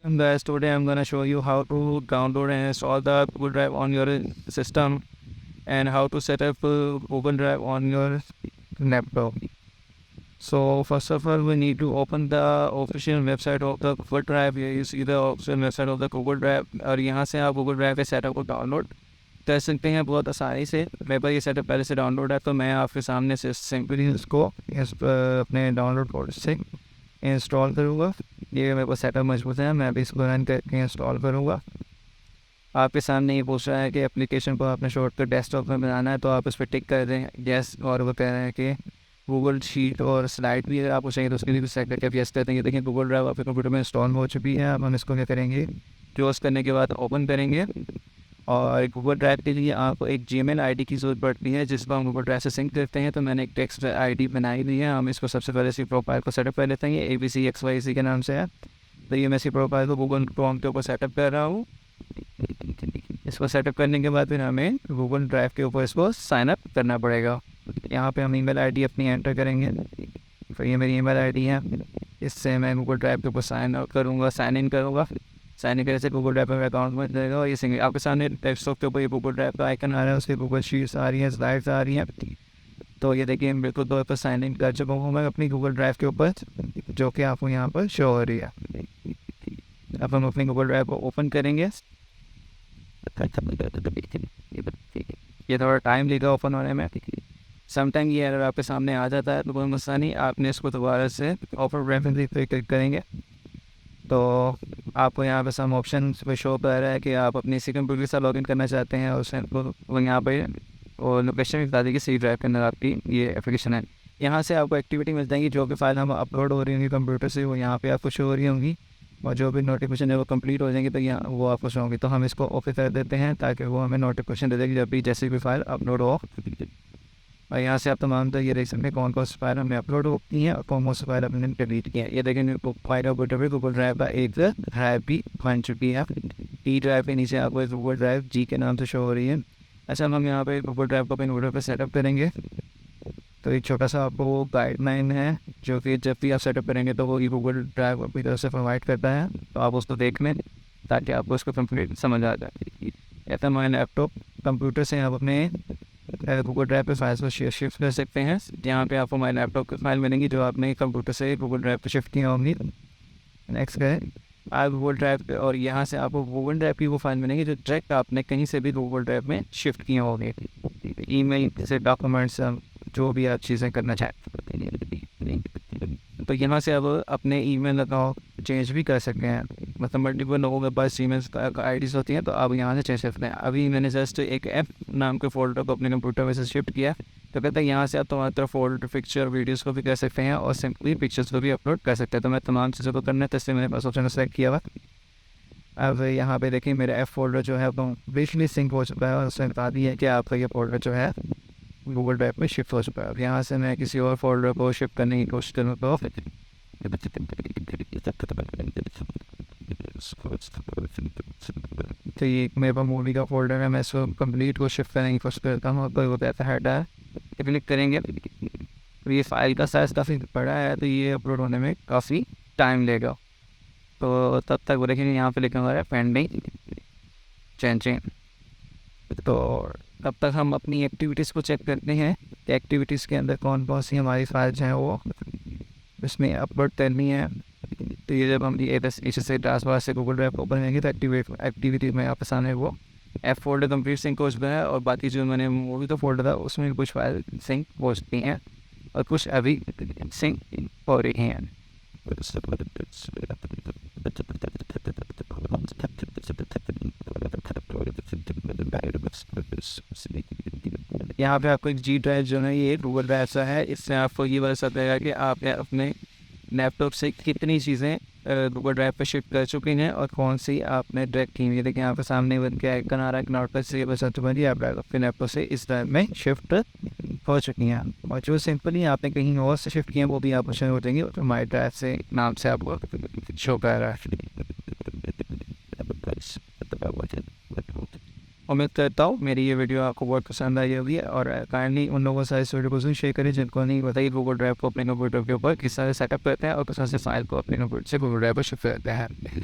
Guys, today I'm gonna show you how to download and install the Google Drive on your system and how to set up Google Drive on your laptop. So first of all, we need to open the official website of the Google Drive. Here you see the official website of the Google Drive और यहाँ से आप Google Drive के setup को download कर सकते हैं बहुत आसानी से। मेरे पास ये सेटअप पहले से डाउनलोड है, तो मैं आपके सामने से सिंपली इसको अपने डाउनलोड पोर्ट से इंस्टॉल करूँगा। ये मेरे को सेटअप मजबूत है, मैं भी इसको रन करके इंस्टॉल करूँगा। आपके सामने ये पूछ रहा है कि एप्लीकेशन को आपने शॉर्टकट डेस्कटॉप में बनाना है, तो आप उस पर टिक कर दें यस, और वो कह रहे हैं कि गूगल शीट और स्लाइड भी अगर आपको चाहिए तो उसके लिए भी सेलेक्ट करके आप यस करते हैं। ये देखिए गूगल ड्राइव आपके कंप्यूटर में इंस्टॉल हो चुकी है। अब हम इसको क्या करेंगे, क्लोज करने के बाद ओपन करेंगे। और गूगल ड्राइव के लिए आपको एक जीमेल आईडी की ज़रूरत पड़ती है जिसको हम गूगल ड्राइव से सिंक करते हैं। तो मैंने एक टेक्स्ट आईडी बनाई हुई है। हम इसको सबसे पहले इसी प्रोफाइल को सेटअप कर लेते हैं। ये ABCXYZ के नाम से है। तो ये मैं इसी प्रोफाइल को गूगल क्रोम के ऊपर सेटअप कर रहा हूँ। इसको सेटअप करने के बाद फिर हमें गूगल ड्राइव के ऊपर इसको साइन अप करना पड़ेगा। यहाँ पे हम ईमेल आईडी अपनी एंटर करेंगे। तो ये मेरी ईमेल आईडी है, इससे मैं गूगल ड्राइव के ऊपर साइन इन करूँगा। साइन इन करने से गूगल ड्राइव पर अकाउंट बन जाएगा। और ये आपके सामने डेस्कटॉप के ऊपर ये गूगल ड्राइव का आइकन आ रहा है, उसकी गूगल शीट्स आ रही हैं, स्लाइड्स आ रही हैं। तो ये देखिए बिल्कुल तौर पर साइन इन कर चुका हूँ मैं अपनी गूगल ड्राइव के ऊपर, जो कि आपको यहाँ पर शो हो रही है। अब हम अपनी गूगल ड्राइव को ओपन करेंगे। ये थोड़ा टाइम लेगा ओपन होने में। समटाइम ये एरर आपके सामने आ जाता है, तो कोई मसला नहीं। आपने इसको दोबारा से ओपन रेफरेंस पे क्लिक करेंगे तो आपको यहाँ पे सम ऑप्शन पे शो कर रहा है कि आप अपने इसी कंप्यूटर के साथ लॉगिन करना चाहते हैं। और उसमें वो यहाँ पे और लोकेशन भी बता दी कि सी ड्राइव के अंदर आपकी ये एप्लीकेशन है। यहाँ से आपको एक्टिविटी मिल जाएंगी, जो भी फाइल हम अपलोड हो रही होंगी कंप्यूटर से वो यहाँ पे आपको शो हो रही होंगी। और जो भी नोटिफिकेशन है वो कंप्लीट हो जाएंगी तो यहाँ वो आपको शो होंगी। तो हम इसको ओके कर देते हैं ताकि वो हमें नोटिफिकेशन दे देगी जब भी जैसे भी फाइल अपलोड हो। और यहाँ से आप तमाम तो ये देख सकते हैं कौन कौन सी फाइल हमने अपलोड होती हैं और कौन कौन सी फाइल हमने डिलीट की है। ये देखें फाइल गूगल ड्राइव का एक ड्राइव भी बन चुकी है। ई ड्राइव के नीचे आपको गूगल ड्राइव जी के नाम से शो हो रही है। अच्छा, हम यहाँ पे गूगल ड्राइव को अपने कंप्यूटर पर सेटअप करेंगे। तो एक छोटा सा आपको वो गाइडलाइन है जो कि जब भी आप सेटअप करेंगे तो वो ई गूगल ड्राइव अपनी तरफ से प्रोवाइड करता है, तो आप उसको देख लें ताकि आपको उसको कंप्लीट समझ आ जाए। ऐसा हमारे लैपटॉप कंप्यूटर से आप अपने गूगल ड्राइव पे फाइल्स को शिफ्ट कर सकते हैं। यहाँ पे आपको हमारे लैपटॉप की फाइल मिलेंगी जो आपने कंप्यूटर से गूगल ड्राइव पे शिफ्ट किया होंगी। नेक्स्ट है आप गूगल ड्राइव पे, और यहाँ से आपको गूगल ड्राइव की वो फाइल मिलेंगी जो डायरेक्ट आपने कहीं से भी गूगल ड्राइव में शिफ्ट किए होंगे। ईमेल से डॉक्यूमेंट्स जो भी आप चीज़ें करना चाहें, तो यहाँ से अब अपने ईमेल अकाउंट चेंज भी कर सकते हैं। मतलब मल्टीपल लोगों के पास ईमेल्स आईडीज़ होती हैं, तो आप यहाँ से चेंज कर सकते हैं। अभी मैंने जस्ट एक ऐप नाम के फोल्डर को अपने कंप्यूटर में से शिफ्ट किया, तो कहते हैं यहाँ से आप तमाम फोल्डर पिक्चर वीडियोज़ को भी कर सकते हैं और सिंपली पिक्चर्स को भी अपलोड कर सकते हैं। तो मैं तमाम चीज़ों को करना है, तो इसलिए मेरे पास ऑप्शन सेलेक्ट किया हुआ। अब यहाँ पे देखिए मेरा ऐप फोल्डर जो है वो बेसिकली सिंक हो चुका है और उसने बता दिया है कि आपका ये फोल्डर जो है गूगल ड्राइव में शिफ्ट हो चुका है। अब यहाँ से मैं किसी और फोल्डर को शिफ्ट करने की कोशिश करूँ तो ये मेरे पास मूवी का फोल्डर है, मैं इसको कंप्लीट को शिफ्ट करने की कोशिश करता हूँ। तो वो कहता है हेडर क्लिक करेंगे तो ये फाइल का साइज़ काफ़ी बड़ा है, तो ये अपलोड होने में काफ़ी टाइम लेगा। तो तब तक वो देखेंगे यहाँ पे लिखा हुआ है पेंडिंग चेंजिंग। तो तब तक हम अपनी एक्टिविटीज़ को चेक करते हैं कि एक्टिविटीज़ के अंदर कौन कौन सी हमारी फाइल्स हैं वो इसमें अपलोड करनी है। तो ये जब हम इसे से टास्क बार से गूगल ड्राइव ओपन करेंगे तो एक्टिविटी में आपके सामने वो एफ फोल्डर कंप्लीट सिंक हो चुका है। और बाकी जो मैंने मूवी का फोल्डर था उसमें कुछ फाइल सिंक हो चुकी हैं और कुछ अभी सिंक हो रही हैं। यहाँ पे आपको एक जी ड्राइव जो है ये गूगल ड्राइव सा है, इससे आपको ये बता सकता है कि आपने अपने लैपटॉप से कितनी चीज़ें गूगल ड्राइव पे शिफ्ट कर चुकी हैं और कौन सी आपने डायरेक्ट की हुई है। देखिए यहाँ पे सामने बन के आइकन आ रहा है नोट पर से ये बता चुका है आप अपने लैपटॉप से इस ड्राइव में शिफ्ट हो चुकी हैं। और जो सिंपली आपने कहीं और से शिफ्ट किए हैं वो भी आप ऑप्शन हो जाएंगे और माई ड्राइव से नाम से आपको शो कर रहा है। उम्मीद करता हूँ मेरी ये वीडियो आपको बहुत पसंद आई होगी और काइंडली उन लोगों से इस वीडियो को जरूर शेयर करें जिनको नहीं बताइए गूगल ड्राइव को अपने कंप्यूटर के ऊपर किस तरह सेटअप करते हैं और किस तरह से फाइल को अपने कंप्यूटर से गूगल ड्राइव पर शिफ्ट करते हैं।